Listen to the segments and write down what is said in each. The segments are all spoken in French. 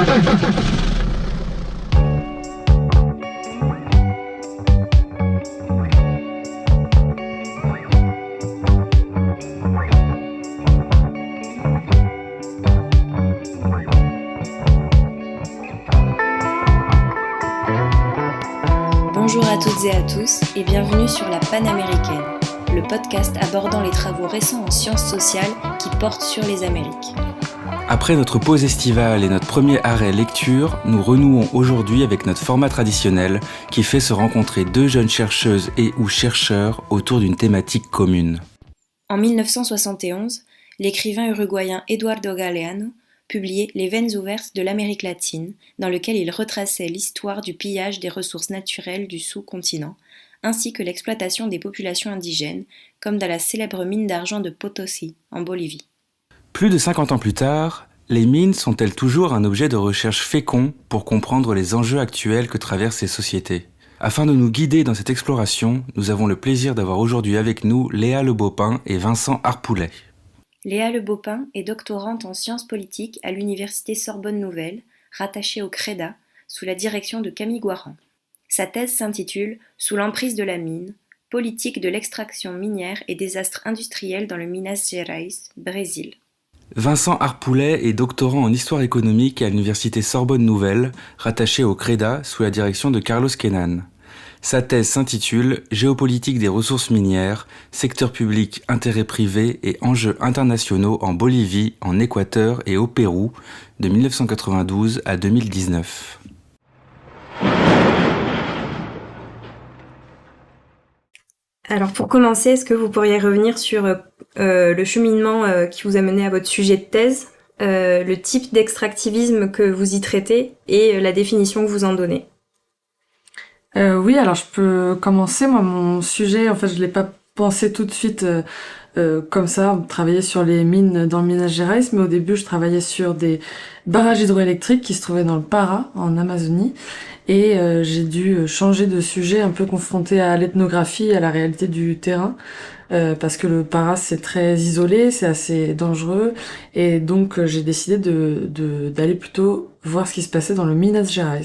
Bonjour à toutes et à tous et bienvenue sur La Panaméricaine, le podcast abordant les travaux récents en sciences sociales qui portent sur les Amériques. Après notre pause estivale et notre premier arrêt lecture, nous renouons aujourd'hui avec notre format traditionnel qui fait se rencontrer deux jeunes chercheuses et ou chercheurs autour d'une thématique commune. En 1971, l'écrivain uruguayen Eduardo Galeano publiait Les veines ouvertes de l'Amérique latine, dans lequel il retraçait l'histoire du pillage des ressources naturelles du sous-continent, ainsi que l'exploitation des populations indigènes, comme dans la célèbre mine d'argent de Potosí, en Bolivie. Plus de 50 ans plus tard, les mines sont-elles toujours un objet de recherche fécond pour comprendre les enjeux actuels que traversent ces sociétés ? Afin de nous guider dans cette exploration, nous avons le plaisir d'avoir aujourd'hui avec nous Léa Lebopin et Vincent Harpoulet. Léa Lebopin est doctorante en sciences politiques à l'université Sorbonne Nouvelle, rattachée au CREDA, sous la direction de Camille Guaran. Sa thèse s'intitule « Sous l'emprise de la mine, politique de l'extraction minière et désastres industriels dans le Minas Gerais, Brésil ». Vincent Harpoulet est doctorant en histoire économique à l'université Sorbonne Nouvelle, rattachée au CREDA sous la direction de Carlos Queinan. Sa thèse s'intitule « Géopolitique des ressources minières, secteur public, intérêt privé et enjeux internationaux en Bolivie, en Équateur et au Pérou, de 1992 à 2019 ». Alors pour commencer, est-ce que vous pourriez revenir sur le cheminement qui vous a mené à votre sujet de thèse, le type d'extractivisme que vous y traitez et la définition que vous en donnez ? Oui, alors je peux commencer. Moi, mon sujet, en fait, je l'ai pas pensé tout de suite comme ça, travailler sur les mines dans le Minas Gerais, mais au début, je travaillais sur des barrages hydroélectriques qui se trouvaient dans le Pará, en Amazonie, et j'ai dû changer de sujet, un peu confronté à l'ethnographie, à la réalité du terrain, parce que le Pará, c'est très isolé, c'est assez dangereux, et donc j'ai décidé d'aller plutôt voir ce qui se passait dans le Minas Gerais.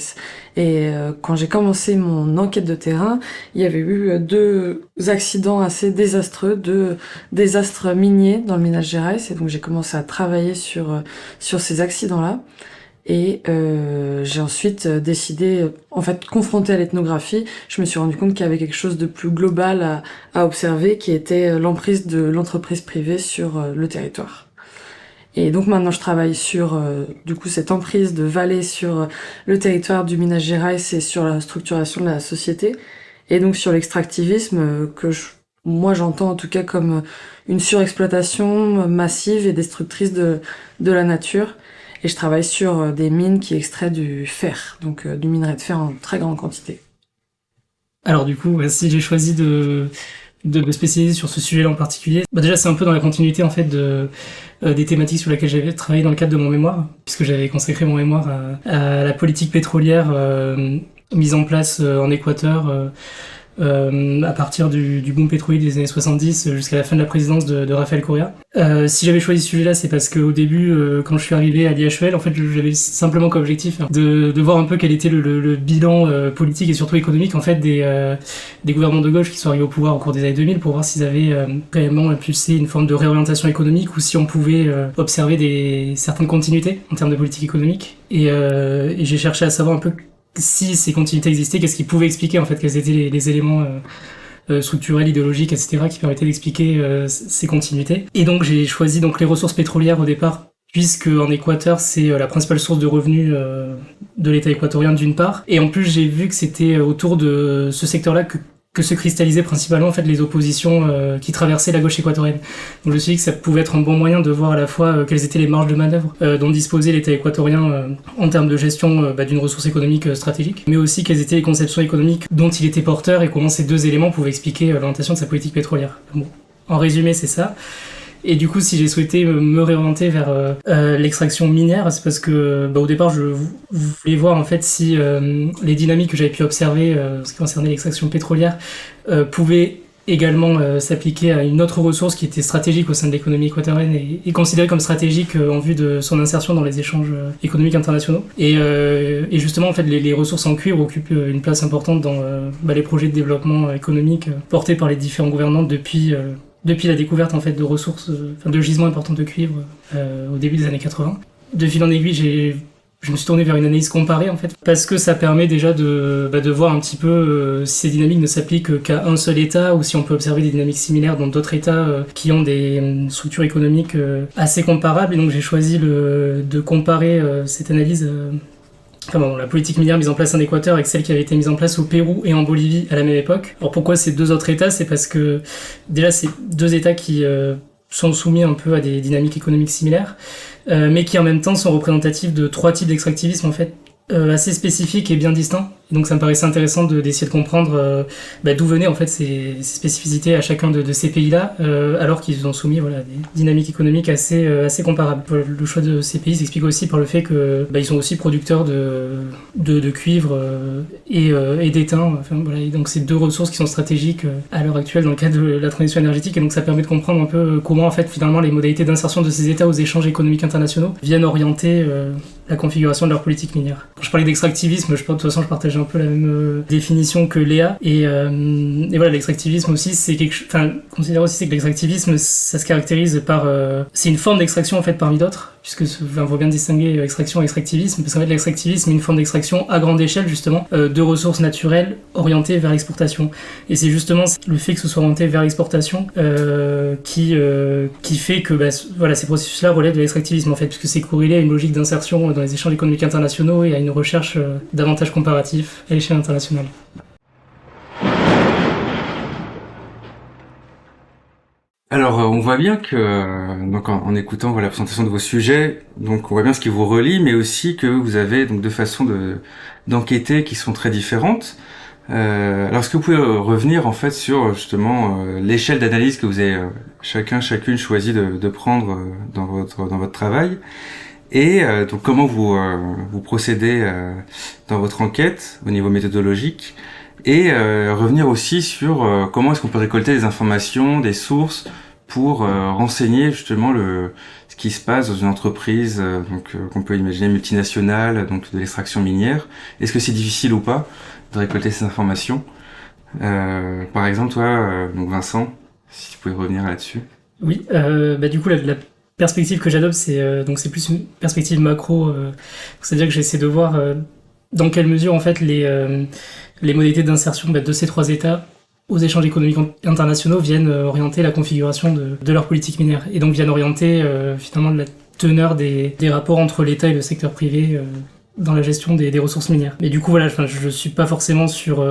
Et quand j'ai commencé mon enquête de terrain, il y avait eu 2 accidents assez désastreux, 2 désastres miniers dans le Minas Gerais, et donc j'ai commencé à travailler sur ces accidents-là. Et j'ai ensuite décidé, en fait, confrontée à l'ethnographie, je me suis rendu compte qu'il y avait quelque chose de plus global à observer, qui était l'emprise de l'entreprise privée sur le territoire. Et donc maintenant je travaille sur du coup cette emprise de Vale sur le territoire du Minas Gerais et sur la structuration de la société, et donc sur l'extractivisme moi j'entends en tout cas comme une surexploitation massive et destructrice de la nature. Et je travaille sur des mines qui extraient du fer, donc du minerai de fer en très grande quantité. Alors du coup, si j'ai choisi de me spécialiser sur ce sujet-là en particulier, déjà c'est un peu dans la continuité en fait des thématiques sur lesquelles j'avais travaillé dans le cadre de mon mémoire, puisque j'avais consacré mon mémoire à la politique pétrolière mise en place en Équateur à partir du boom pétrolier des années 70 jusqu'à la fin de la présidence de Rafael Correa. Si j'avais choisi ce sujet-là, c'est parce qu'au début, quand je suis arrivé à l'IHEL, en fait, j'avais simplement comme objectif de voir un peu quel était le bilan politique et surtout économique en fait des gouvernements de gauche qui sont arrivés au pouvoir au cours des années 2000, pour voir s'ils avaient réellement impulsé une forme de réorientation économique ou si on pouvait observer certaines continuités en termes de politique économique. Et j'ai cherché à savoir un peu si ces continuités existaient, qu'est-ce qui pouvait expliquer en fait, quels étaient les éléments structurels, idéologiques, etc. qui permettaient d'expliquer ces continuités. Et donc j'ai choisi donc les ressources pétrolières au départ, puisque en Équateur c'est la principale source de revenus de l'État équatorien d'une part, et en plus j'ai vu que c'était autour de ce secteur-là que se cristallisaient principalement en fait les oppositions qui traversaient la gauche équatorienne. Donc je me suis dit que ça pouvait être un bon moyen de voir à la fois quelles étaient les marges de manœuvre dont disposait l'État équatorien en termes de gestion d'une ressource économique stratégique, mais aussi quelles étaient les conceptions économiques dont il était porteur et comment ces 2 éléments pouvaient expliquer l'orientation de sa politique pétrolière. Bon, en résumé, c'est ça. Et du coup, si j'ai souhaité me réorienter vers l'extraction minière, c'est parce que au départ, je voulais voir en fait si les dynamiques que j'avais pu observer en ce qui concernait l'extraction pétrolière pouvaient également s'appliquer à une autre ressource qui était stratégique au sein de l'économie équatorienne et considérée comme stratégique en vue de son insertion dans les échanges économiques internationaux. Et justement, en fait, les ressources en cuivre occupent une place importante dans les projets de développement économique portés par les différents gouvernants depuis la découverte en fait de ressources, de gisements importants de cuivre au début des années 80. De fil en aiguille, je me suis tourné vers une analyse comparée en fait, parce que ça permet déjà de voir un petit peu si ces dynamiques ne s'appliquent qu'à un seul État ou si on peut observer des dynamiques similaires dans d'autres États qui ont des structures économiques assez comparables. Et donc j'ai choisi de comparer cette analyse. La politique minière mise en place en Équateur avec celle qui avait été mise en place au Pérou et en Bolivie à la même époque. Alors pourquoi ces deux autres États ? C'est parce que déjà c'est deux États qui sont soumis un peu à des dynamiques économiques similaires, mais qui en même temps sont représentatifs de trois types d'extractivisme en fait assez spécifiques et bien distincts. Et donc ça me paraissait intéressant d'essayer de comprendre d'où venaient en fait ces spécificités à chacun de ces pays-là, alors qu'ils sont soumis à des dynamiques économiques assez comparables. Le choix de ces pays s'explique aussi par le fait que ils sont aussi producteurs de cuivre et d'étain. Et donc c'est deux ressources qui sont stratégiques à l'heure actuelle dans le cadre de la transition énergétique. Et donc ça permet de comprendre un peu comment en fait finalement les modalités d'insertion de ces États aux échanges économiques internationaux viennent orienter la configuration de leur politique minière. Quand je parlais d'extractivisme, de toute façon je partage un peu la même définition que Léa. Et voilà, l'extractivisme aussi, considère aussi que l'extractivisme, ça se caractérise par... c'est une forme d'extraction en fait parmi d'autres, puisque on voit bien distinguer extraction et extractivisme, parce qu'en fait l'extractivisme est une forme d'extraction à grande échelle justement de ressources naturelles orientées vers l'exportation. Et c'est justement le fait que ce soit orienté vers l'exportation qui fait que ces processus-là relèvent de l'extractivisme en fait, puisque c'est corrélé à une logique d'insertion dans les échanges économiques internationaux et à une recherche d'avantages comparatifs à l'échelle internationale. Alors, on voit bien que, donc en écoutant la présentation de vos sujets, donc on voit bien ce qui vous relie, mais aussi que vous avez donc deux façons d'enquêter qui sont très différentes. Alors, est-ce que vous pouvez revenir en fait sur justement l'échelle d'analyse que vous avez chacune choisi de prendre dans votre travail, et donc comment vous procédez dans votre enquête au niveau méthodologique, et revenir aussi sur comment est-ce qu'on peut récolter des informations, des sources pour renseigner justement ce qui se passe dans une entreprise qu'on peut imaginer multinationale, donc de l'extraction minière. Est-ce que c'est difficile ou pas de récolter ces informations? Par exemple, toi, donc Vincent, si tu pouvais revenir là-dessus. Oui, du coup la perspective que j'adopte, c'est plus une perspective macro, c'est-à-dire que j'essaie de voir dans quelle mesure en fait les modalités d'insertion de ces trois États aux échanges économiques internationaux viennent orienter la configuration de leur politique minière, et donc viennent orienter finalement la teneur des rapports entre l'État et le secteur privé dans la gestion des ressources minières. Mais du coup, je suis pas forcément sur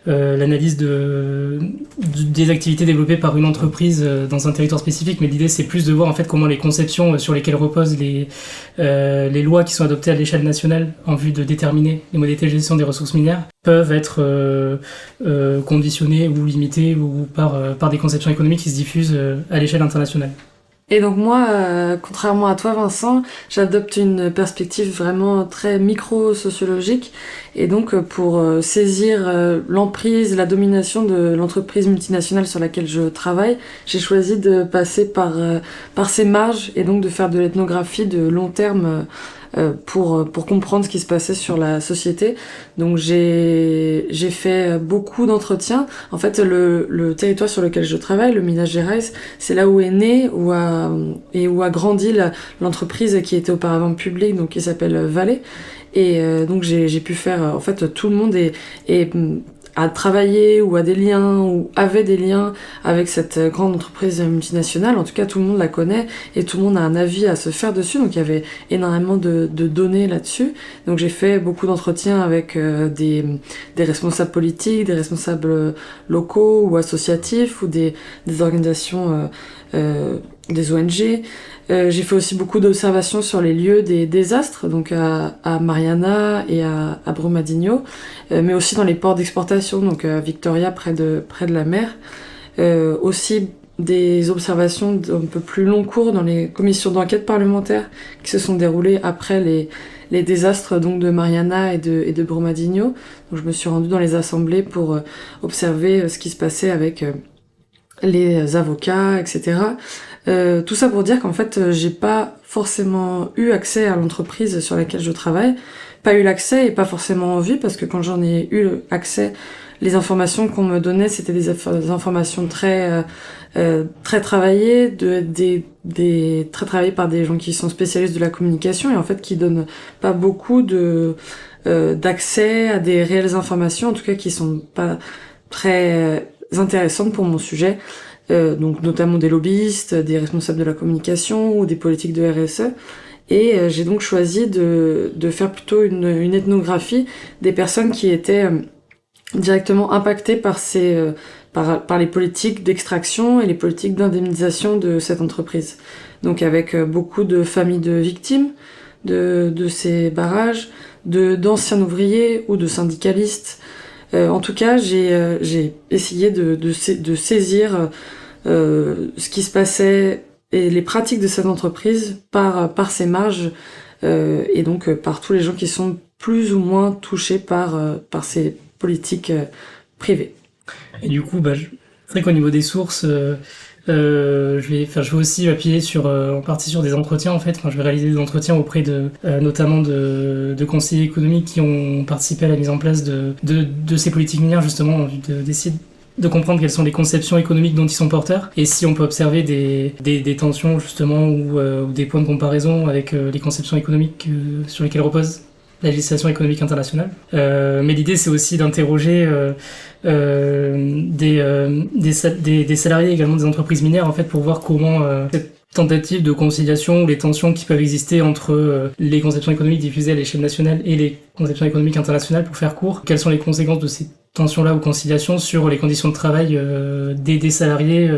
l'analyse des activités développées par une entreprise dans un territoire spécifique, mais l'idée c'est plus de voir en fait comment les conceptions sur lesquelles reposent les lois qui sont adoptées à l'échelle nationale en vue de déterminer les modalités de gestion des ressources minières peuvent être conditionnées ou limitées ou par des conceptions économiques qui se diffusent à l'échelle internationale. Et donc moi, contrairement à toi Vincent, j'adopte une perspective vraiment très micro-sociologique, et donc pour saisir l'emprise, la domination de l'entreprise multinationale sur laquelle je travaille, j'ai choisi de passer par ces marges, et donc de faire de l'ethnographie de long terme pour comprendre ce qui se passait sur la société. Donc j'ai fait beaucoup d'entretiens. En fait, le territoire sur lequel je travaille, le Minas Gerais, c'est là où est née où a grandi l'entreprise qui était auparavant publique, donc qui s'appelle Vale. Et donc j'ai pu faire, en fait, tout le monde a travaillé ou a des liens ou avait des liens avec cette grande entreprise multinationale. En tout cas, tout le monde la connaît et tout le monde a un avis à se faire dessus. Donc il y avait énormément de données là-dessus. Donc j'ai fait beaucoup d'entretiens avec des responsables politiques, des responsables locaux ou associatifs, ou des organisations, des ONG. J'ai fait aussi beaucoup d'observations sur les lieux des désastres, donc à Mariana et à Brumadinho, mais aussi dans les ports d'exportation, donc à Victoria, près de la mer. Aussi des observations d'un peu plus long cours dans les commissions d'enquête parlementaires qui se sont déroulées après les désastres donc de Mariana et de Brumadinho. Donc je me suis rendue dans les assemblées pour observer ce qui se passait avec les avocats, etc. Tout ça pour dire qu'en fait, j'ai pas forcément eu accès à l'entreprise sur laquelle je travaille, pas eu l'accès et pas forcément envie, parce que quand j'en ai eu accès, les informations qu'on me donnait, c'était des informations très travaillées, très travaillées par des gens qui sont spécialistes de la communication et en fait qui donnent pas beaucoup d'accès à des réelles informations, en tout cas qui sont pas très intéressantes pour mon sujet. Donc notamment des lobbyistes, des responsables de la communication ou des politiques de RSE. Et j'ai donc choisi de faire plutôt une ethnographie des personnes qui étaient directement impactées par par les politiques d'extraction et les politiques d'indemnisation de cette entreprise. Donc avec beaucoup de familles de victimes de ces barrages, d'anciens ouvriers ou de syndicalistes. En tout cas, j'ai essayé de saisir ce qui se passait et les pratiques de cette entreprise par ses marges et donc par tous les gens qui sont plus ou moins touchés par ces politiques privées. Et du coup, c'est vrai qu'au niveau des sources, je vais aussi appuyer en partie sur des entretiens en fait. Enfin, je vais réaliser des entretiens auprès notamment de conseillers économiques qui ont participé à la mise en place de ces politiques minières justement, d'essayer de comprendre quelles sont les conceptions économiques dont ils sont porteurs et si on peut observer des tensions justement ou des points de comparaison avec les conceptions économiques sur lesquelles repose la législation économique internationale. Mais l'idée c'est aussi d'interroger des salariés également des entreprises minières en fait pour voir comment cette tentative de conciliation ou les tensions qui peuvent exister entre les conceptions économiques diffusées à l'échelle nationale et les conceptions économiques internationales, pour faire court, quelles sont les conséquences de ces tensions-là ou conciliations sur les conditions de travail des salariés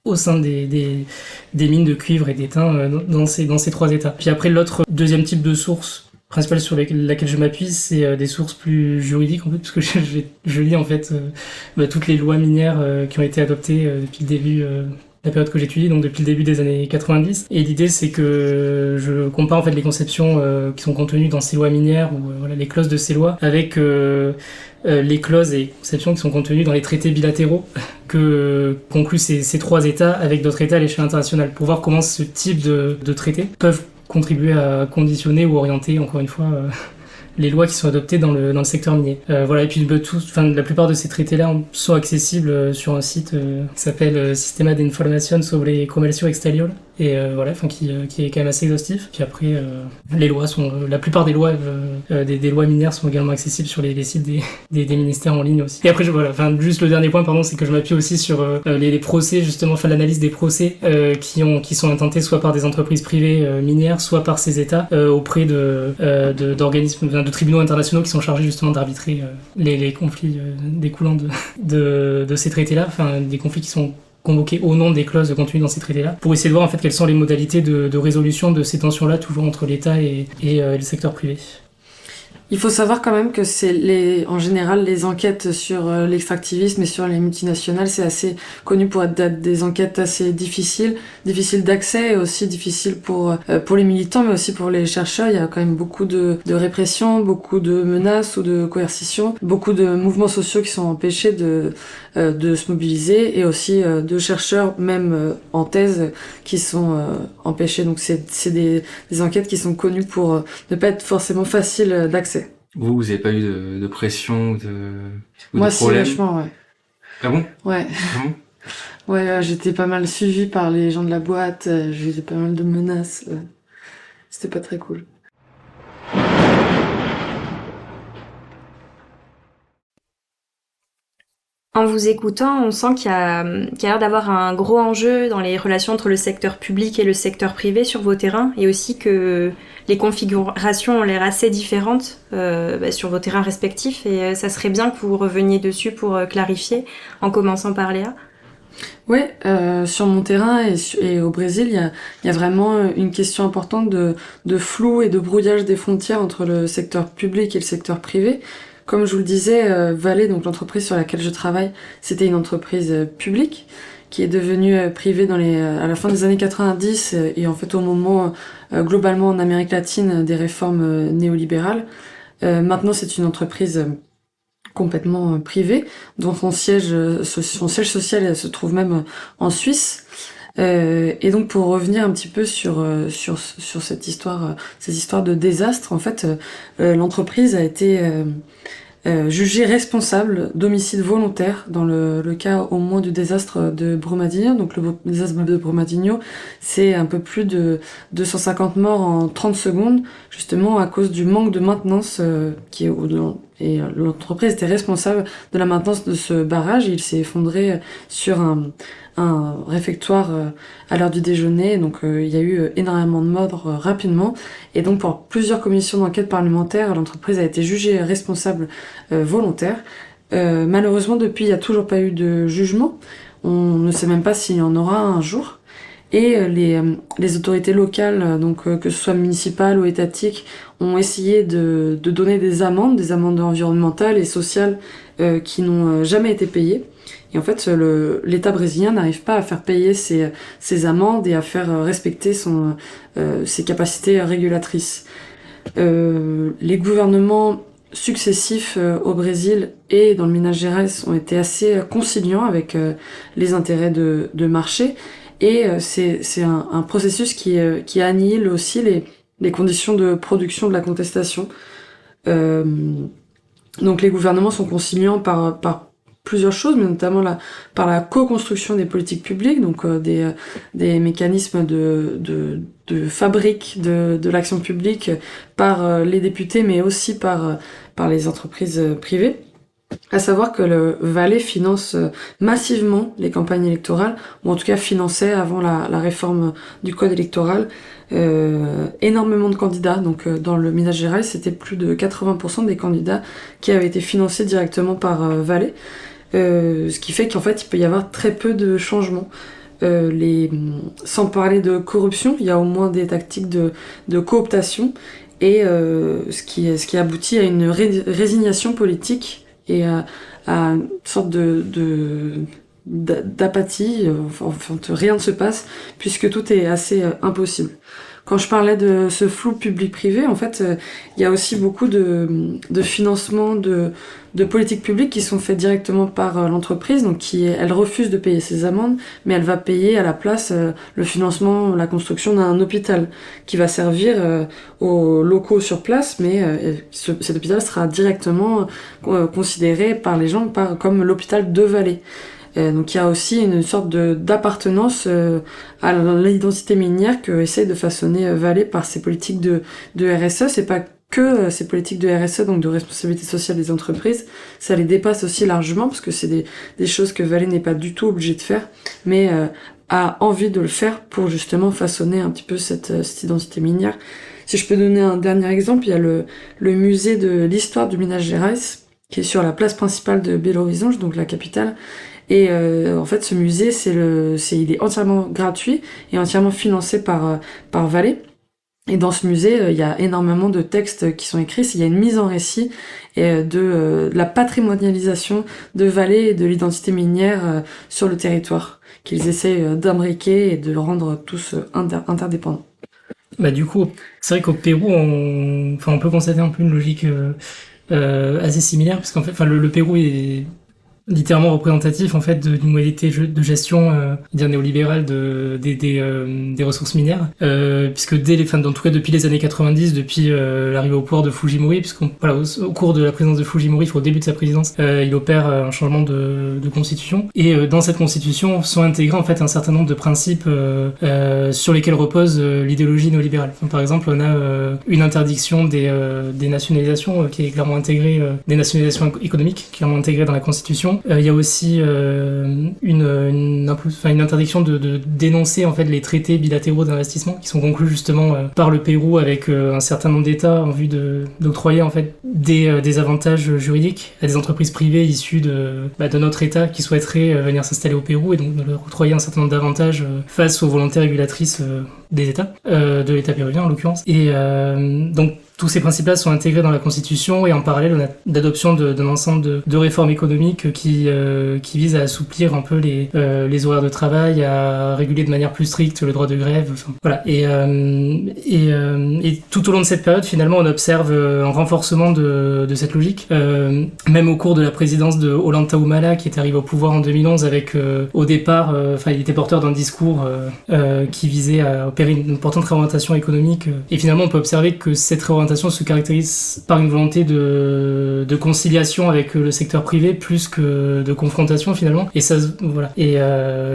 au sein des mines de cuivre et d'étain dans ces trois états. Puis après, l'autre deuxième type de source principale sur laquelle je m'appuie, c'est des sources plus juridiques en fait, parce que je lis en fait toutes les lois minières qui ont été adoptées depuis le début la période que j'étudie, donc depuis le début des années 90. Et l'idée, c'est que je compare en fait les conceptions qui sont contenues dans ces lois minières ou les clauses de ces lois avec les clauses et conceptions qui sont contenues dans les traités bilatéraux que concluent ces trois États avec d'autres États à l'échelle internationale, pour voir comment ce type de traités peuvent contribuer à conditionner ou orienter, encore une fois, les lois qui sont adoptées dans le secteur minier. Et puis la plupart de ces traités-là sont accessibles sur un site qui s'appelle Sistema de Información sobre Comercio Exterior, et qui est quand même assez exhaustif. Puis après, la plupart des lois des lois minières sont également accessibles sur les sites des ministères en ligne aussi. Et après, juste le dernier point, c'est que je m'appuie aussi sur les procès, justement, l'analyse des procès qui sont intentés soit par des entreprises privées minières, soit par ces États auprès d'organismes, de tribunaux internationaux qui sont chargés justement d'arbitrer les conflits découlant de ces traités-là, des conflits qui sont convoqués au nom des clauses contenues dans ces traités-là, pour essayer de voir en fait quelles sont les modalités de résolution de ces tensions-là, toujours entre l'État et le secteur privé. Il faut savoir quand même que en général, les enquêtes sur l'extractivisme et sur les multinationales, c'est assez connu pour être des enquêtes assez difficiles d'accès et aussi difficiles pour les militants, mais aussi pour les chercheurs. Il y a quand même beaucoup de répression, beaucoup de menaces ou de coercition, beaucoup de mouvements sociaux qui sont empêchés de se mobiliser, et aussi de chercheurs, même en thèse, qui sont empêchés. Donc c'est des enquêtes qui sont connues pour ne pas être forcément faciles d'accès. Vous n'avez pas eu de pression ou Moi, de problème? si, vachement, ouais. Ah bon? Ouais. Vraiment? Ouais, j'étais pas mal suivie par les gens de la boîte, j'ai eu pas mal de menaces. C'était pas très cool. En vous écoutant, on sent qu'il y a l'air d'avoir un gros enjeu dans les relations entre le secteur public et le secteur privé sur vos terrains, et aussi que les configurations ont l'air assez différentes sur vos terrains respectifs, et ça serait bien que vous reveniez dessus pour clarifier, en commençant par Léa. Ouais, sur mon terrain et au Brésil, il y a vraiment une question importante de flou et de brouillage des frontières entre le secteur public et le secteur privé. Comme je vous le disais, Vale, donc l'entreprise sur laquelle je travaille, c'était une entreprise publique. qui est devenu privé à la fin des années 90 et en fait au moment globalement en Amérique latine des réformes néolibérales. Maintenant, c'est une entreprise complètement privée, dont son siège social se trouve même en Suisse. Et donc pour revenir un petit peu sur cette histoire, ces histoires de désastre, en fait, l'entreprise a été jugée responsable d'homicide volontaire dans le cas au moins du désastre de Brumadinho. Donc le désastre de Brumadinho, c'est un peu plus de 250 morts en 30 secondes, justement à cause du manque de maintenance et l'entreprise était responsable de la maintenance de ce barrage. Il s'est effondré sur un réfectoire à l'heure du déjeuner, donc il y a eu énormément de morts rapidement, et donc pour plusieurs commissions d'enquête parlementaire, l'entreprise a été jugée responsable volontaire. Malheureusement, depuis, il n'y a toujours pas eu de jugement. On ne sait même pas s'il y en aura un jour. Et les autorités locales, donc que ce soit municipales ou étatiques, ont essayé de donner des amendes environnementales et sociales qui n'ont jamais été payées. Et en fait, l'État brésilien n'arrive pas à faire payer ces amendes et à faire respecter ses capacités régulatrices. Les gouvernements successifs au Brésil et dans le Minas Gerais ont été assez conciliants avec les intérêts de marché. Et c'est un processus qui annihile aussi les conditions de production de la contestation. Donc les gouvernements sont conciliants par plusieurs choses, mais notamment par la co-construction des politiques publiques, donc des mécanismes de fabrique de l'action publique par les députés, mais aussi par les entreprises privées. À savoir que le Valais finance massivement les campagnes électorales, ou en tout cas finançait avant la réforme du code électoral énormément de candidats. Donc dans le Minas Gerais, c'était plus de 80% des candidats qui avaient été financés directement par Valais, ce qui fait qu'en fait il peut y avoir très peu de changements. Sans parler de corruption, il y a au moins des tactiques de cooptation et ce qui aboutit à une résignation politique et à une sorte d'apathie, enfin rien ne se passe puisque tout est assez impossible. Quand je parlais de ce flou public-privé, en fait, il y a aussi beaucoup de financement de politiques publiques qui sont faites directement par l'entreprise, donc elle refuse de payer ses amendes, mais elle va payer à la place le financement, la construction d'un hôpital qui va servir aux locaux sur place, mais cet hôpital sera directement considéré par les gens comme l'hôpital de Valais. Donc il y a aussi une sorte d'appartenance à l'identité minière que essaie de façonner Valais par ses politiques de RSE. C'est pas que ces politiques de RSE, donc de responsabilité sociale des entreprises, ça les dépasse aussi largement parce que c'est des choses que Valais n'est pas du tout obligé de faire, mais a envie de le faire pour justement façonner un petit peu cette identité minière. Si je peux donner un dernier exemple, il y a le musée de l'histoire du Minas Gerais qui est sur la place principale de Belo Horizonte, donc la capitale. Et en fait, ce musée, il est entièrement gratuit et entièrement financé par Valais. Et dans ce musée, il y a énormément de textes qui sont écrits. Il y a une mise en récit de la patrimonialisation de Valais et de l'identité minière sur le territoire, qu'ils essaient d'imbriquer et de rendre tous interdépendants. Bah du coup, c'est vrai qu'au Pérou, on peut constater un peu une logique assez similaire, parce qu'en fait, le Pérou est littéralement représentatif en fait d'une modalité de gestion néolibérale des ressources minières, puisque en tout cas depuis les années 90, depuis l'arrivée au pouvoir de Fujimori, au cours de la présidence de Fujimori, au début de sa présidence, il opère un changement de constitution, et dans cette constitution sont intégrés en fait un certain nombre de principes sur lesquels repose l'idéologie néolibérale. Par exemple, on a une interdiction des nationalisations qui est clairement intégrée, des nationalisations économiques clairement intégrées dans la constitution. Il y a aussi une interdiction de dénoncer en fait les traités bilatéraux d'investissement qui sont conclus justement par le Pérou avec un certain nombre d'États en vue d'octroyer en fait des avantages juridiques à des entreprises privées issues de notre État qui souhaiteraient venir s'installer au Pérou, et donc de leur octroyer un certain nombre d'avantages face aux volontés régulatrices des États, de l'État péruvien en l'occurrence. Et donc tous ces principes-là sont intégrés dans la Constitution, et en parallèle, on a l'adoption d'un ensemble de réformes économiques qui visent à assouplir un peu les horaires de travail, à réguler de manière plus stricte le droit de grève. Enfin, voilà. Et tout au long de cette période, finalement, on observe un renforcement de cette logique. Même au cours de la présidence de Ollanta Humala, qui est arrivé au pouvoir en 2011, avec au départ, il était porteur d'un discours qui visait à opérer une importante réorientation économique. Et finalement, on peut observer que cette réorientation se caractérise par une volonté de conciliation avec le secteur privé plus que de confrontation finalement. Et ça, voilà. Et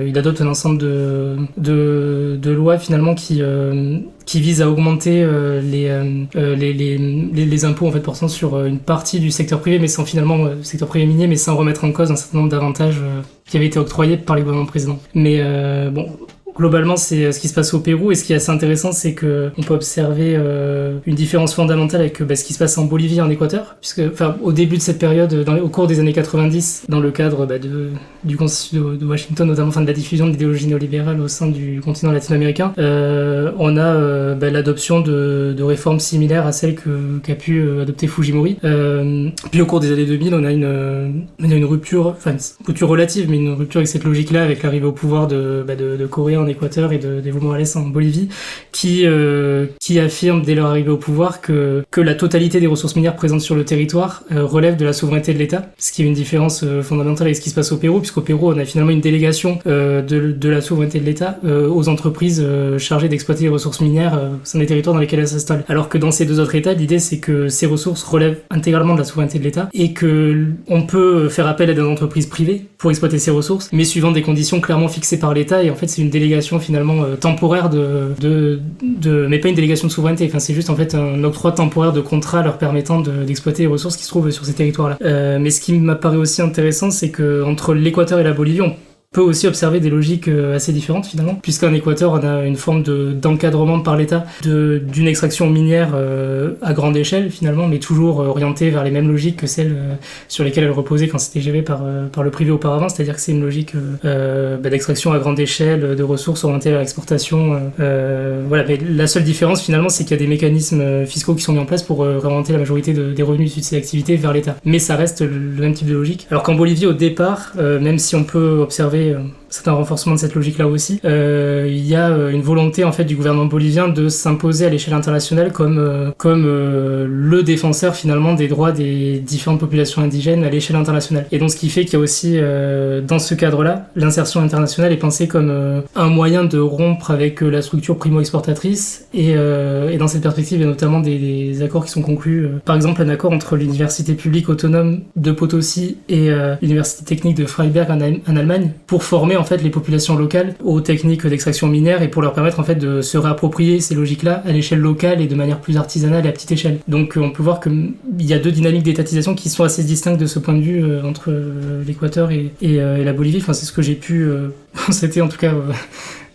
il adopte un ensemble de lois finalement qui visent à augmenter les impôts en fait portant sur une partie du secteur privé, mais sans finalement secteur privé minier, mais sans remettre en cause un certain nombre d'avantages qui avaient été octroyés par les gouvernements précédents. Mais bon. Globalement, c'est ce qui se passe au Pérou, et ce qui est assez intéressant, c'est que on peut observer une différence fondamentale avec ce qui se passe en Bolivie et en Équateur, puisque au début de cette période, au cours des années 90, dans le cadre du consensus de Washington, notamment de la diffusion de l'idéologie néolibérale au sein du continent latino-américain, on a l'adoption de réformes similaires à celles qu'a pu adopter Fujimori. Puis au cours des années 2000, on a une rupture, une rupture relative, mais une rupture avec cette logique-là, avec l'arrivée au pouvoir de Corée en Équateur et d'Evo Morales en Bolivie, qui affirme dès leur arrivée au pouvoir que la totalité des ressources minières présentes sur le territoire relève de la souveraineté de l'État, ce qui est une différence fondamentale avec ce qui se passe au Pérou, puisqu'au Pérou on a finalement une délégation de la souveraineté de l'État aux entreprises chargées d'exploiter les ressources minières au sein des territoires dans lesquels elles s'installent. Alors que dans ces deux autres États, l'idée c'est que ces ressources relèvent intégralement de la souveraineté de l'État, et que on peut faire appel à des entreprises privées pour exploiter ces ressources, mais suivant des conditions clairement fixées par l'État. Et en fait c'est une délégation finalement temporaire mais pas une délégation de souveraineté. Enfin, c'est juste en fait un octroi temporaire de contrat leur permettant d'exploiter les ressources qui se trouvent sur ces territoires-là. Mais ce qui m'apparaît aussi intéressant, c'est que entre l'Équateur et la Bolivie, on peut aussi observer des logiques assez différentes finalement, puisqu'en Équateur on a une forme d'encadrement par l'État d'une extraction minière à grande échelle finalement, mais toujours orientée vers les mêmes logiques que celles sur lesquelles elle reposait quand c'était géré par le privé auparavant, c'est-à-dire que c'est une logique d'extraction à grande échelle, de ressources orientées vers l'exportation. Voilà, mais la seule différence finalement, c'est qu'il y a des mécanismes fiscaux qui sont mis en place pour réorienter la majorité des revenus issus de ces activités vers l'État. Mais ça reste le même type de logique. Alors qu'en Bolivie, au départ, même si on peut observer c'est un renforcement de cette logique-là aussi. Il y a une volonté en fait du gouvernement bolivien de s'imposer à l'échelle internationale comme le défenseur finalement des droits des différentes populations indigènes à l'échelle internationale. Et donc ce qui fait qu'il y a aussi dans ce cadre-là, l'insertion internationale est pensée comme un moyen de rompre avec la structure primo-exportatrice, et dans cette perspective il y a notamment des accords qui sont conclus. Par exemple un accord entre l'université publique autonome de Potosí et l'université technique de Freiberg en Allemagne, pour former en fait les populations locales aux techniques d'extraction minière, et pour leur permettre en fait de se réapproprier ces logiques-là à l'échelle locale et de manière plus artisanale et à petite échelle. Donc on peut voir qu'il y a deux dynamiques d'étatisation qui sont assez distinctes de ce point de vue entre l'Équateur et la Bolivie. Enfin, c'est ce que j'ai pu constater en tout cas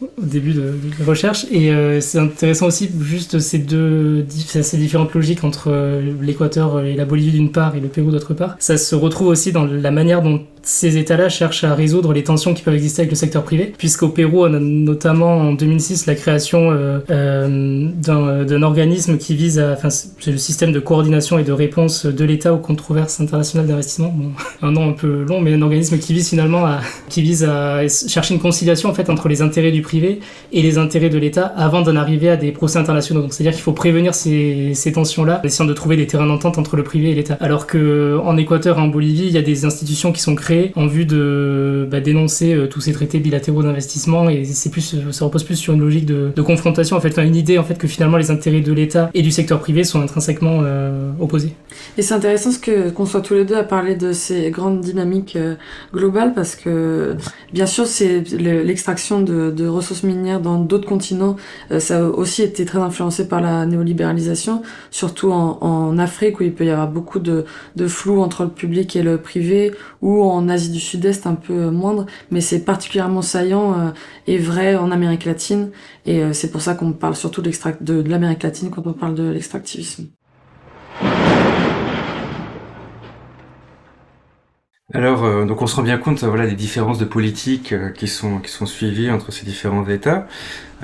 au début de la recherche. Et c'est intéressant aussi juste ces différentes logiques entre l'Équateur et la Bolivie d'une part et le Pérou d'autre part. Ça se retrouve aussi dans la manière dont ces États-là cherchent à résoudre les tensions qui peuvent exister avec le secteur privé, puisqu'au Pérou on a notamment en 2006 la création d'un organisme qui vise c'est le système de coordination et de réponse de l'État aux controverses internationales d'investissement. Bon, un nom un peu long, mais un organisme qui vise finalement à chercher une conciliation en fait entre les intérêts du privé et les intérêts de l'État avant d'en arriver à des procès internationaux. Donc c'est-à-dire qu'il faut prévenir ces tensions-là, en essayant de trouver des terrains d'entente entre le privé et l'État. Alors que en Équateur et en Bolivie, il y a des institutions qui sont créées en vue de dénoncer tous ces traités bilatéraux d'investissement, et ça repose plus sur une logique de confrontation en fait, une idée en fait que finalement les intérêts de l'État et du secteur privé sont intrinsèquement opposés. Et c'est intéressant qu'on soit tous les deux à parler de ces grandes dynamiques globales, parce que bien sûr c'est l'extraction de ressources minières dans d'autres continents, ça a aussi été très influencé par la néolibéralisation, surtout en Afrique où il peut y avoir beaucoup de flou entre le public et le privé, ou en Asie du Sud-Est un peu moindre, mais c'est particulièrement saillant et vrai en Amérique latine, et c'est pour ça qu'on parle surtout de l'Amérique latine quand on parle de l'extractivisme. Alors, donc on se rend bien compte, voilà, des différences de politique qui sont suivies entre ces différents États.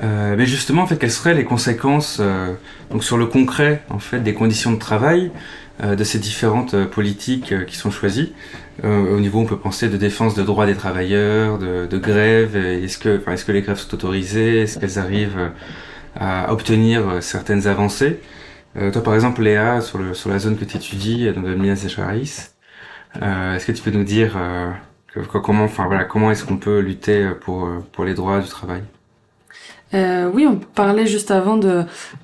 Mais justement, en fait, quelles seraient les conséquences donc sur le concret, en fait, des conditions de travail de ces différentes politiques qui sont choisies. Au niveau, on peut penser de défense de droits des travailleurs, de grève. Est-ce que les grèves sont autorisées? Est-ce qu'elles arrivent à obtenir certaines avancées? Toi, par exemple, Léa, sur la zone que tu étudies, dans le Minas Gerais, est-ce que tu peux nous dire comment est-ce qu'on peut lutter pour les droits du travail? Oui, on parlait juste avant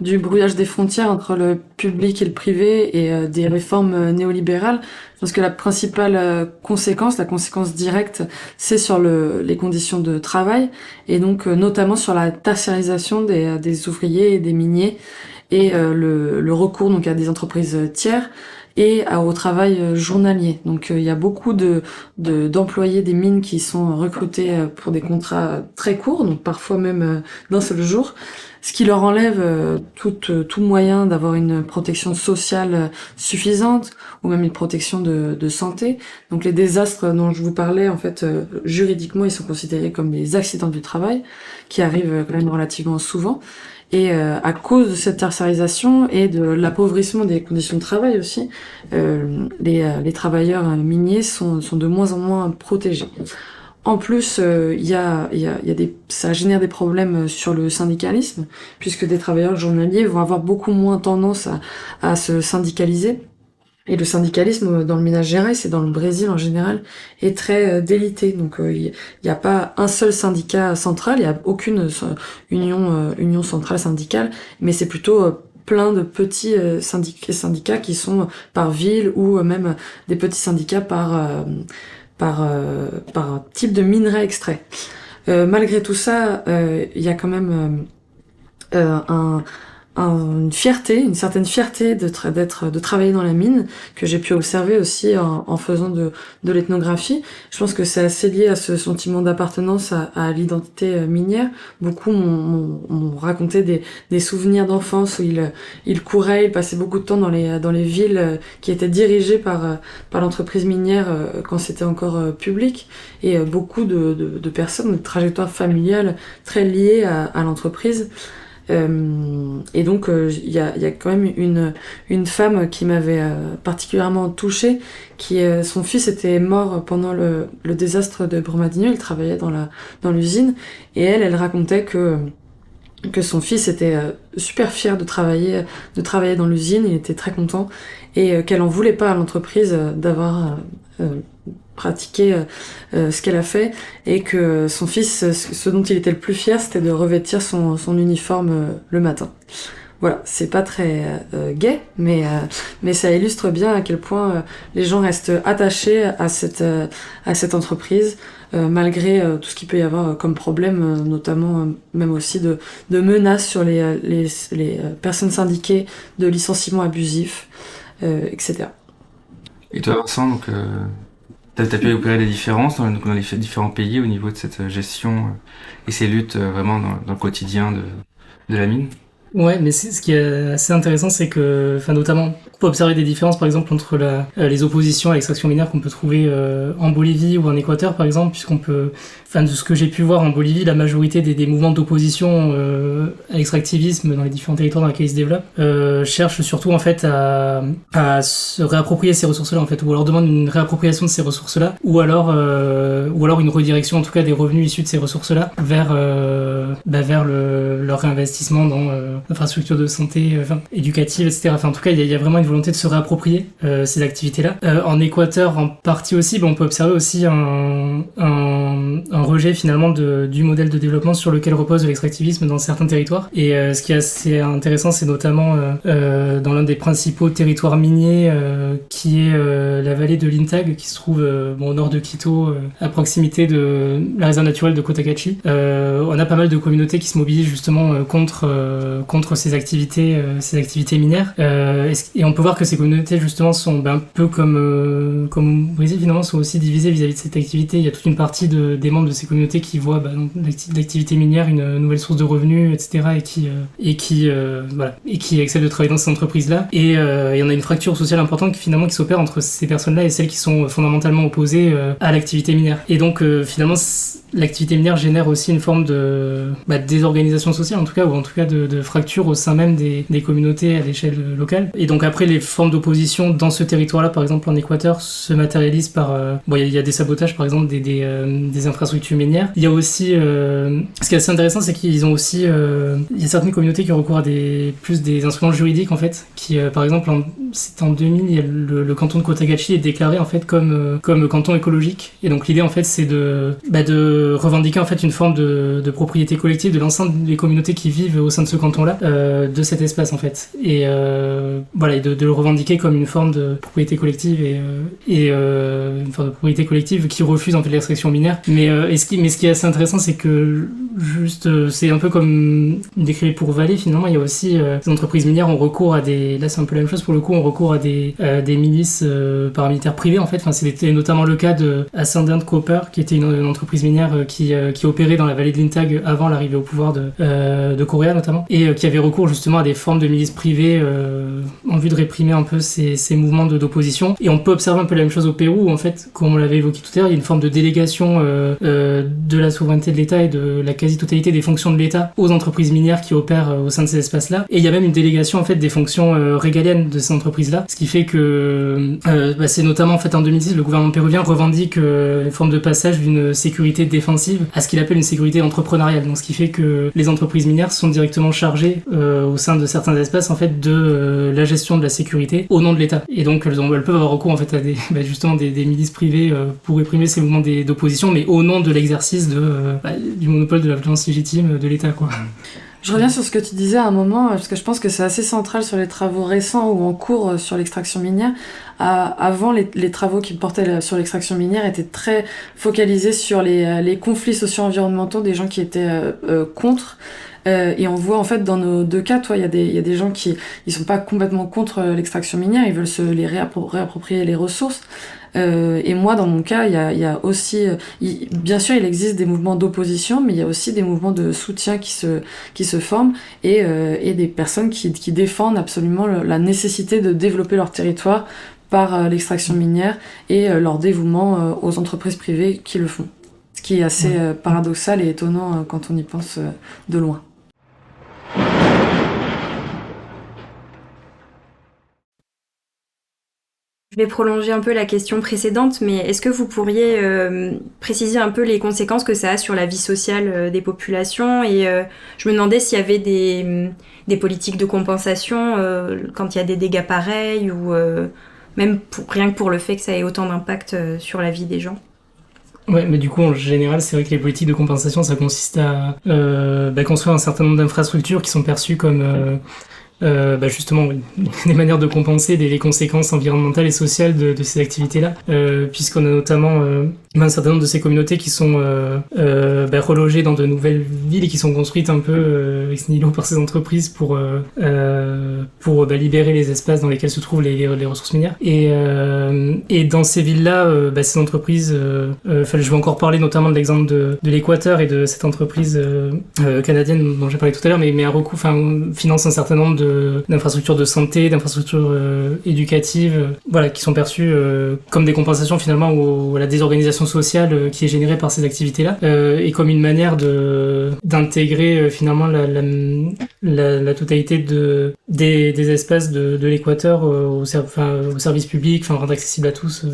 du brouillage des frontières entre le public et le privé et des réformes néolibérales. Je pense que la principale conséquence, la conséquence directe, c'est sur les conditions de travail et donc notamment sur la tertiarisation des ouvriers et des miniers et le recours donc à des entreprises tiers et au travail journalier. Donc il y a beaucoup d'employés des mines qui sont recrutés pour des contrats très courts, donc parfois même d'un seul jour, ce qui leur enlève tout moyen d'avoir une protection sociale suffisante ou même une protection de santé. Donc les désastres dont je vous parlais, en fait, juridiquement, ils sont considérés comme des accidents du travail qui arrivent quand même relativement souvent. Et à cause de cette tertiarisation et de l'appauvrissement des conditions de travail aussi, les travailleurs miniers sont de moins en moins protégés. En plus, ça génère des problèmes sur le syndicalisme, puisque des travailleurs journaliers vont avoir beaucoup moins tendance à se syndicaliser. Et le syndicalisme dans le Minas Gerais et dans le Brésil en général est très délité. Donc il n'y a pas un seul syndicat central, il n'y a aucune union centrale syndicale, mais c'est plutôt plein de petits syndicats qui sont par ville ou même des petits syndicats par type de minerai extrait. Malgré tout ça, il y a quand même une certaine fierté de travailler dans la mine que j'ai pu observer aussi en faisant de l'ethnographie. Je pense que c'est assez lié à ce sentiment d'appartenance à l'identité minière. Beaucoup m'ont raconté des souvenirs d'enfance où ils couraient, ils passaient beaucoup de temps dans les villes qui étaient dirigées par l'entreprise minière quand c'était encore public, et beaucoup de personnes, de trajectoires familiales très liées à l'entreprise. Et donc il y a quand même une femme qui m'avait particulièrement touchée, son fils était mort pendant le désastre de Brumadinho. Il travaillait dans l'usine, et elle racontait que son fils était super fier de travailler dans l'usine. Il était très content, et qu'elle en voulait pas à l'entreprise d'avoir pratiqué ce qu'elle a fait, et que son fils, ce dont il était le plus fier, c'était de revêtir son uniforme le matin. Voilà, c'est pas très gai, mais ça illustre bien à quel point les gens restent attachés à cette entreprise, malgré tout ce qu'il peut y avoir comme problème, notamment même aussi de menaces sur les personnes syndiquées, de licenciements abusifs, etc. Et toi, Vincent, donc, t'as pu opérer des différences dans les différents pays au niveau de cette gestion et ces luttes vraiment dans le quotidien de la mine? Ouais, mais ce qui est assez intéressant, c'est que, enfin, notamment, on peut observer des différences, par exemple, entre les oppositions à l'extraction minière qu'on peut trouver en Bolivie ou en Équateur, par exemple, enfin, de ce que j'ai pu voir en Bolivie, la majorité des mouvements d'opposition à l'extractivisme dans les différents territoires dans lesquels ils se développent cherchent surtout, en fait, à se réapproprier ces ressources-là, en fait, ou alors demandent une réappropriation de ces ressources-là, ou alors une redirection, en tout cas, des revenus issus de ces ressources-là vers leur réinvestissement dans infrastructures de santé, éducatives, etc. Enfin, en tout cas, il y a vraiment une volonté de se réapproprier ces activités-là. En Équateur, en partie aussi, on peut observer aussi un rejet finalement du modèle de développement sur lequel repose l'extractivisme dans certains territoires. Et ce qui est assez intéressant, c'est notamment dans l'un des principaux territoires miniers, qui est la vallée de l'Intag, qui se trouve au nord de Quito, à proximité de la réserve naturelle de Cotacachi. On a pas mal de communautés qui se mobilisent justement contre contre ces activités minières. Et on peut voir que ces communautés justement sont un peu comme au Brésil finalement, sont aussi divisées vis-à-vis de cette activité. Il y a toute une partie des membres de ces communautés qui voient l'activité minière une nouvelle source de revenus, etc. et qui acceptent de travailler dans ces entreprises-là. Et on a une fracture sociale importante qui s'opère entre ces personnes-là et celles qui sont fondamentalement opposées à l'activité minière. Et donc finalement l'activité minière génère aussi une forme de désorganisation sociale, ou en tout cas de fracture au sein même des communautés à l'échelle locale. Et donc après, les formes d'opposition dans ce territoire-là, par exemple en Équateur, se matérialisent par... il y a des sabotages, par exemple, des infrastructures minières. Il y a aussi... ce qui est assez intéressant, c'est qu'ils ont aussi... il y a certaines communautés qui ont recours à plus des instruments juridiques, en fait, qui, par exemple, c'est en 2000, il y a le canton de Cotacachi est déclaré, en fait, comme canton écologique. Et donc l'idée, en fait, c'est de revendiquer en fait une forme de propriété collective de l'ensemble des communautés qui vivent au sein de ce canton-là, de cet espace en fait, et de le revendiquer comme une forme de propriété collective et une forme de propriété collective qui refuse en fait l'extraction minière. Mais ce qui est assez intéressant, c'est que c'est un peu comme décrit pour Vallée finalement. Il y a aussi des entreprises minières ont recours à là c'est un peu la même chose pour le coup, ont recours à des milices paramilitaires privées en fait. Enfin, c'était notamment le cas de Ascendant Copper, qui était une entreprise minière qui opérait dans la vallée de l'Intag avant l'arrivée au pouvoir de Correa notamment, et qui avait recours justement à des formes de milices privées en vue de réprimer un peu ces mouvements d'opposition. Et on peut observer un peu la même chose au Pérou, où en fait, comme on l'avait évoqué tout à l'heure, il y a une forme de délégation de la souveraineté de l'État et de la quasi-totalité des fonctions de l'État aux entreprises minières qui opèrent au sein de ces espaces-là. Et il y a même une délégation en fait des fonctions régaliennes de ces entreprises-là, ce qui fait que c'est notamment en fait en 2006 le gouvernement péruvien revendique une forme de passage d'une sécurité défensive à ce qu'il appelle une sécurité entrepreneuriale. Donc ce qui fait que les entreprises minières sont directement chargées au sein de certains espaces en fait de la gestion de la sécurité au nom de l'État. Et donc elles peuvent avoir recours en fait à des milices privées pour réprimer ces mouvements d'opposition, mais au nom de l'exercice du monopole de la violence légitime de l'État, quoi. Je reviens sur ce que tu disais à un moment, parce que je pense que c'est assez central sur les travaux récents ou en cours sur l'extraction minière. Avant, les travaux qui portaient sur l'extraction minière étaient très focalisés sur les conflits socio-environnementaux des gens qui étaient contre. Et on voit en fait dans nos deux cas, il y a des gens qui ils sont pas complètement contre l'extraction minière, ils veulent se les réapproprier les ressources. Et moi, dans mon cas, il y a aussi, bien sûr, il existe des mouvements d'opposition, mais il y a aussi des mouvements de soutien qui se forment et des personnes qui défendent absolument la nécessité de développer leur territoire par l'extraction minière et leur dévouement aux entreprises privées qui le font. Ce qui est assez paradoxal et étonnant quand on y pense de loin. Je vais prolonger un peu la question précédente, mais est-ce que vous pourriez préciser un peu les conséquences que ça a sur la vie sociale des populations? Et je me demandais s'il y avait des politiques de compensation quand il y a des dégâts pareils, ou même rien que pour le fait que ça ait autant d'impact sur la vie des gens. Ouais, mais du coup, en général, c'est vrai que les politiques de compensation, ça consiste à construire un certain nombre d'infrastructures qui sont perçues comme justement des manières de compenser les conséquences environnementales et sociales de ces activités-là, puisqu'on a notamment un certain nombre de ces communautés qui sont relogées dans de nouvelles villes et qui sont construites un peu ex nihilo par ces entreprises pour libérer les espaces dans lesquels se trouvent les ressources minières. Et dans ces villes-là, ces entreprises, je vais encore parler notamment de l'exemple de l'Équateur et de cette entreprise canadienne dont j'ai parlé tout à l'heure, mais finance un certain nombre d'infrastructures de santé, d'infrastructures éducatives, qui sont perçues comme des compensations finalement à la désorganisation sociale qui est générée par ces activités-là, et comme une manière d'intégrer finalement la totalité des espaces de l'Équateur au service public, rendre accessible à tous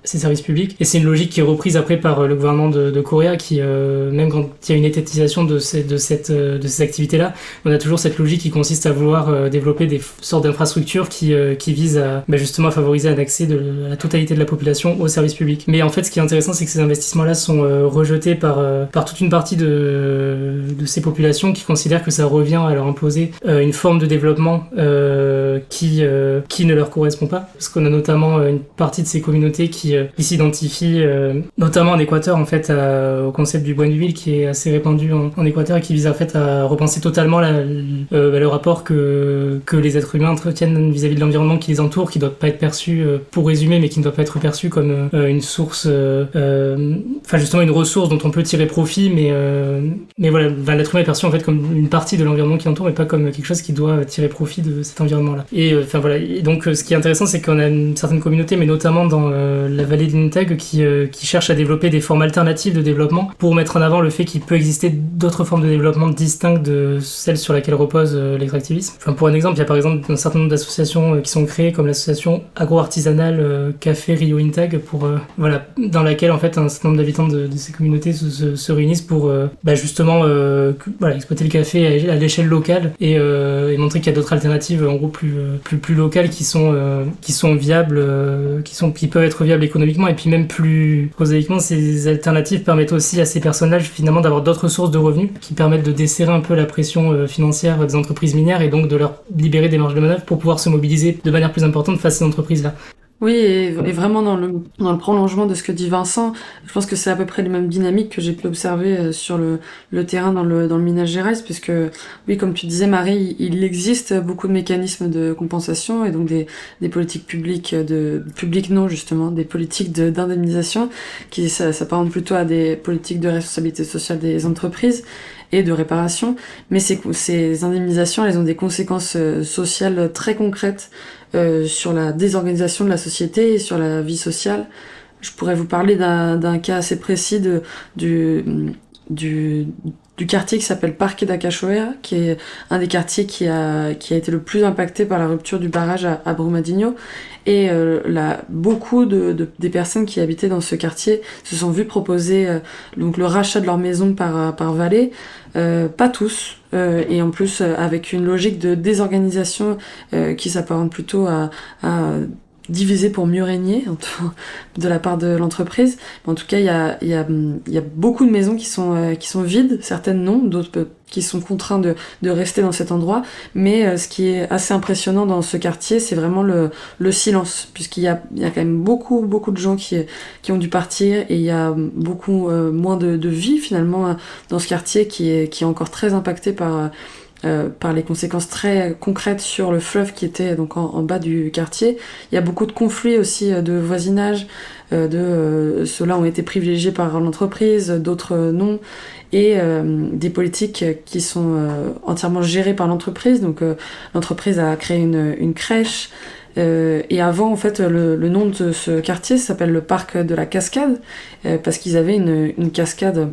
ces services publics. Et c'est une logique qui est reprise après par le gouvernement de Correa, qui même quand il y a une étatisation de ces activités-là, on a toujours cette logique qui consiste à vouloir développer des sortes d'infrastructures qui visent à justement à favoriser un accès de la totalité de la population aux services publics. Mais en fait, ce qui est intéressant, c'est que ces investissements-là sont rejetés par toute une partie de ces populations qui considèrent que ça revient à leur imposer une forme de développement qui ne leur correspond pas, parce qu'on a notamment une partie de ces communautés qui s'identifient notamment en Équateur en fait au concept du buen vivir qui est assez répandu en Équateur et qui vise en fait à repenser totalement le rapport que les êtres humains entretiennent vis-à-vis de l'environnement qui les entoure, qui ne doit pas être perçu, pour résumer, mais qui ne doit pas être perçu comme une source, enfin justement une ressource dont on peut tirer profit, mais voilà, l'être humain est perçu en fait comme une partie de l'environnement qui l'entoure, mais pas comme quelque chose qui doit tirer profit de cet environnement-là. Et enfin voilà, et donc ce qui est intéressant, c'est qu'on a une certaine communauté, mais notamment dans la vallée d'Inutag, qui cherche à développer des formes alternatives de développement pour mettre en avant le fait qu'il peut exister d'autres formes de développement distinctes de celles sur lesquelles repose l'extractivisme. Enfin, pour un exemple, il y a par exemple un certain nombre d'associations qui sont créées, comme l'association agro-artisanale Café Rio Intag, voilà, dans laquelle en fait un certain nombre d'habitants de ces communautés se réunissent pour justement voilà, exploiter le café à l'échelle locale et montrer qu'il y a d'autres alternatives en gros plus locales qui sont viables, qui peuvent être viables économiquement, et puis même plus prosaïquement, ces alternatives permettent aussi à ces personnages finalement d'avoir d'autres sources de revenus qui permettent de desserrer un peu la pression financière des entreprises minières et donc de leur libérer des marges de manœuvre pour pouvoir se mobiliser de manière plus importante face à ces entreprises-là. Oui, et vraiment dans le prolongement de ce que dit Vincent, je pense que c'est à peu près les mêmes dynamiques que j'ai pu observer sur le terrain dans le Minas Gerais, puisque oui, comme tu disais Marie, il existe beaucoup de mécanismes de compensation et donc des politiques publiques non justement, des politiques d'indemnisation qui s'apparentent plutôt à des politiques de responsabilité sociale des entreprises et de réparation, mais ces indemnisations, elles ont des conséquences sociales très concrètes sur la désorganisation de la société et sur la vie sociale. Je pourrais vous parler d'un cas assez précis du quartier qui s'appelle Parque da Cachoeira, qui est un des quartiers qui a été le plus impacté par la rupture du barrage à Brumadinho. Et beaucoup des personnes qui habitaient dans ce quartier se sont vues proposer donc le rachat de leur maison par Vale. Pas tous, et en plus avec une logique de désorganisation qui s'apparente plutôt à diviser pour mieux régner de la part de l'entreprise. En tout cas, il y a beaucoup de maisons qui sont vides, certaines non, d'autres qui sont contraints de rester dans cet endroit. Mais ce qui est assez impressionnant dans ce quartier, c'est vraiment le silence, puisqu'il y a quand même beaucoup de gens qui ont dû partir, et il y a beaucoup moins de vie finalement dans ce quartier qui est encore très impacté par les conséquences très concrètes sur le fleuve qui était donc en bas du quartier. Il y a beaucoup de conflits aussi de voisinage, ceux-là ont été privilégiés par l'entreprise, d'autres non, et des politiques qui sont entièrement gérées par l'entreprise. Donc l'entreprise a créé une crèche, et avant en fait le nom de ce quartier s'appelle le parc de la Cascade, parce qu'ils avaient une cascade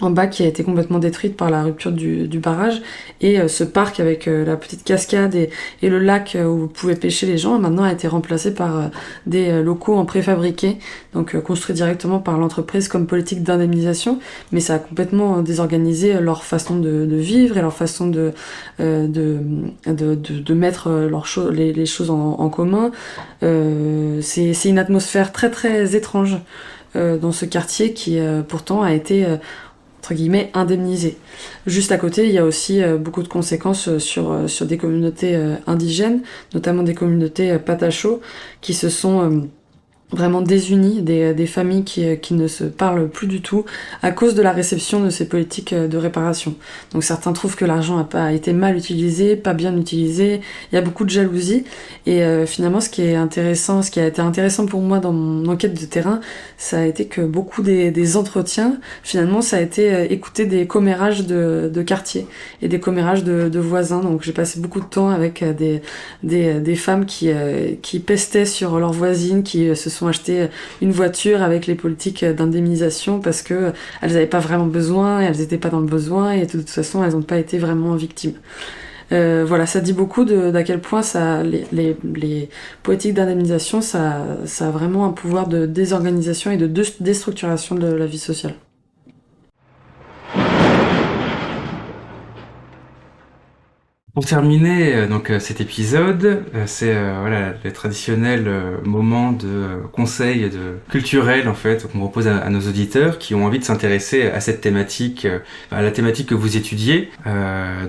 en bas qui a été complètement détruite par la rupture du barrage, et ce parc avec la petite cascade et le lac où vous pouvez pêcher les gens maintenant a été remplacé par des locaux en préfabriqué, donc construits directement par l'entreprise comme politique d'indemnisation, mais ça a complètement désorganisé leur façon de vivre et leur façon de mettre les choses en commun. C'est une atmosphère très très étrange dans ce quartier qui pourtant a été entre guillemets indemnisé. Juste à côté, il y a aussi beaucoup de conséquences sur des communautés indigènes, notamment des communautés Patacho, qui se sont vraiment désunies, des familles qui ne se parlent plus du tout à cause de la réception de ces politiques de réparation. Donc certains trouvent que l'argent a été mal utilisé, pas bien utilisé, il y a beaucoup de jalousie, et finalement ce qui a été intéressant pour moi dans mon enquête de terrain, ça a été que beaucoup des entretiens, finalement ça a été écouter des commérages de quartier et des commérages de voisins. Donc j'ai passé beaucoup de temps avec des femmes qui pestaient sur leurs voisines, qui se sont acheté une voiture avec les politiques d'indemnisation parce que elles n'avaient pas vraiment besoin, et elles n'étaient pas dans le besoin, et de toute façon elles n'ont pas été vraiment victimes. Voilà, ça dit beaucoup d'à quel point les politiques d'indemnisation, ça a vraiment un pouvoir de désorganisation et de déstructuration de la vie sociale. Pour terminer cet épisode, c'est voilà le traditionnel moment de conseil de culturel en fait qu'on propose à nos auditeurs qui ont envie de s'intéresser à cette thématique, à la thématique que vous étudiez.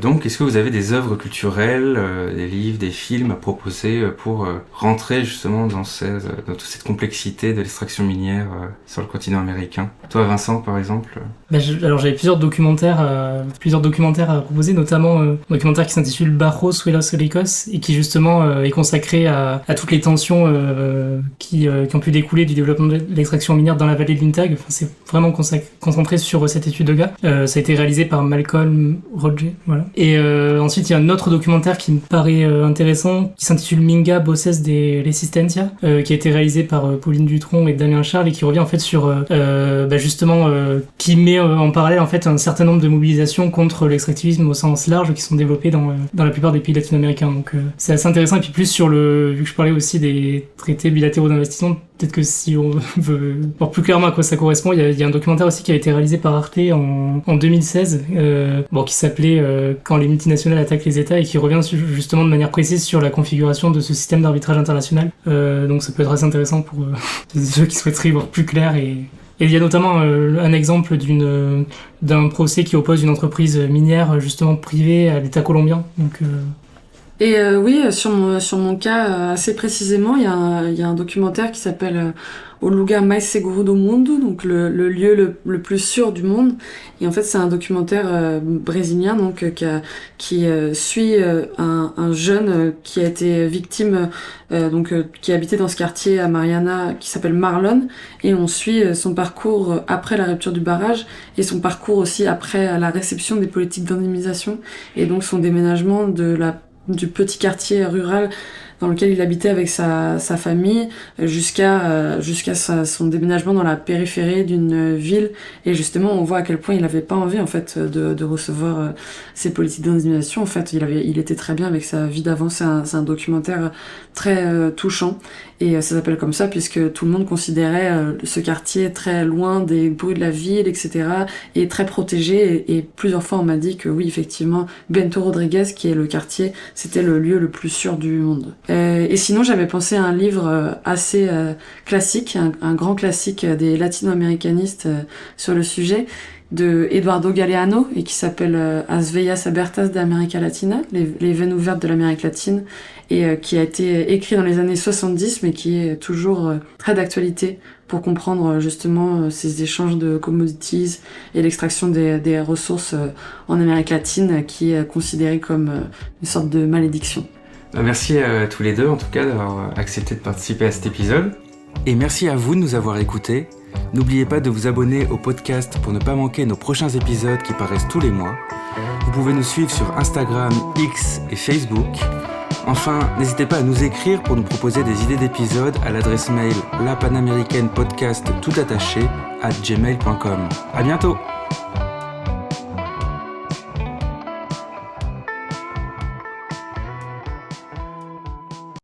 Donc, est-ce que vous avez des œuvres culturelles, des livres, des films à proposer pour rentrer justement dans toute cette complexité de l'extraction minière sur le continent américain? Toi, Vincent, par exemple. Alors j'avais plusieurs documentaires à proposer, notamment un documentaire qui s'intitule Bajos Suelos Ricos et qui justement est consacré à toutes les tensions qui ont pu découler du développement de l'extraction minière dans la vallée de l'Intag. Enfin, c'est vraiment concentré sur cette étude de cas. Ça a été réalisé par Malcolm Roger, voilà. Et ensuite il y a un autre documentaire qui me paraît intéressant qui s'intitule Minga Voces de Resistencia, qui a été réalisé par Pauline Dutronc et Damien Charles et qui revient en fait sur justement qui met en parallèle en fait un certain nombre de mobilisations contre l'extractivisme au sens large qui sont développées dans la plupart des pays latino-américains. Donc c'est assez intéressant. Et puis plus sur vu que je parlais aussi des traités bilatéraux d'investissement, peut-être que si on veut voir plus clairement à quoi ça correspond, il y a un documentaire aussi qui a été réalisé par Arte en 2016, qui s'appelait Quand les multinationales attaquent les États et qui revient justement de manière précise sur la configuration de ce système d'arbitrage international. Donc ça peut être assez intéressant pour ceux qui souhaiteraient y voir plus clair. Et il y a notamment un exemple d'un procès qui oppose une entreprise minière justement privée à l'État colombien. Donc, oui, sur mon cas, assez précisément, il y a un documentaire qui s'appelle O Lugar Mais Seguro do Mundo, donc le lieu le plus sûr du monde. Et en fait, c'est un documentaire brésilien donc qui suit un jeune qui a été victime qui habitait dans ce quartier à Mariana qui s'appelle Marlon, et on suit son parcours après la rupture du barrage et son parcours aussi après la réception des politiques d'indemnisation et donc son déménagement du petit quartier rural dans lequel il habitait avec sa famille jusqu'à son déménagement dans la périphérie d'une ville. Et justement, on voit à quel point il avait pas envie en fait de recevoir ces politiques d'indemnisation. En fait, il était très bien avec sa vie d'avant. C'est un documentaire très touchant. Et ça s'appelle comme ça puisque tout le monde considérait ce quartier très loin des bruits de la ville, etc. et très protégé. Et plusieurs fois, on m'a dit que oui, effectivement, Bento Rodrigues, qui est le quartier, c'était le lieu le plus sûr du monde. Et sinon, j'avais pensé à un livre assez classique, un grand classique des latino-américanistes sur le sujet, de Eduardo Galeano, et qui s'appelle As Veias Abertas de América Latina, les veines ouvertes de l'Amérique latine, et qui a été écrit dans les années 70, mais qui est toujours très d'actualité pour comprendre justement ces échanges de commodities et l'extraction des ressources en Amérique latine, qui est considérée comme une sorte de malédiction. Merci à tous les deux en tout cas d'avoir accepté de participer à cet épisode. Et merci à vous de nous avoir écoutés. N'oubliez pas de vous abonner au podcast pour ne pas manquer nos prochains épisodes qui paraissent tous les mois. Vous pouvez nous suivre sur Instagram, X et Facebook. Enfin, n'hésitez pas à nous écrire pour nous proposer des idées d'épisodes à l'adresse mail lapanamericainepodcast@gmail.com. À bientôt!